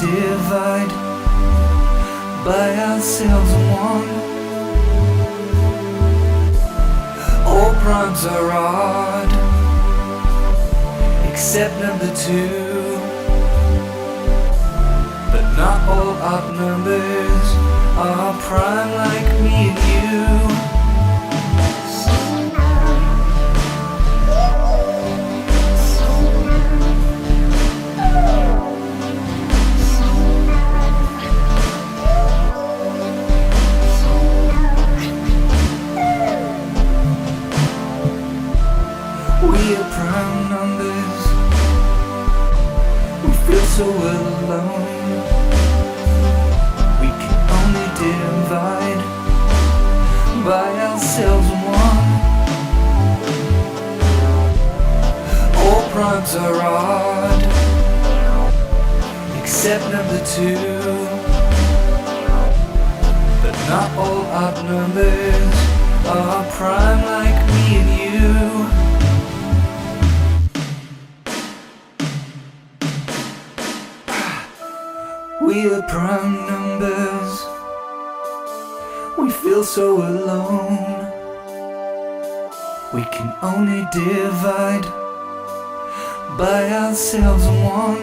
divide by ourselves in one. All primes are odd, except number two. But not all odd numbers are prime like me and you. We are prime numbers. We feel so alone. We can only divide by ourselves in one. All primes are odd, except number two. But not all odd numbers are prime like me and you. We are prime numbers. We feel so alone. We can only divide by ourselves in one.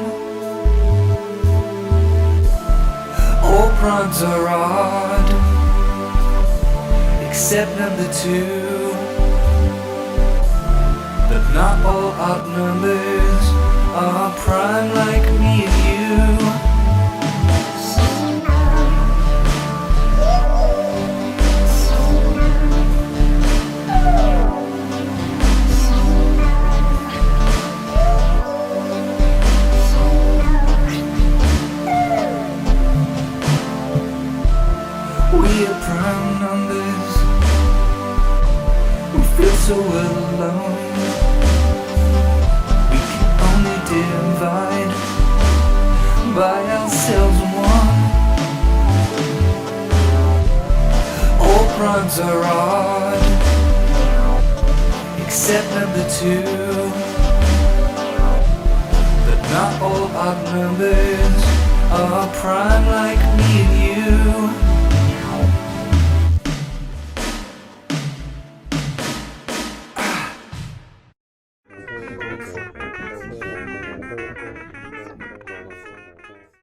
All primes are odd, except number two. But not all odd numbers are prime like me and you. We are prime numbers. We feel so alone. We can only divide by ourselves in one. All primes are odd, except number two. But not all odd numbers are prime like me and you.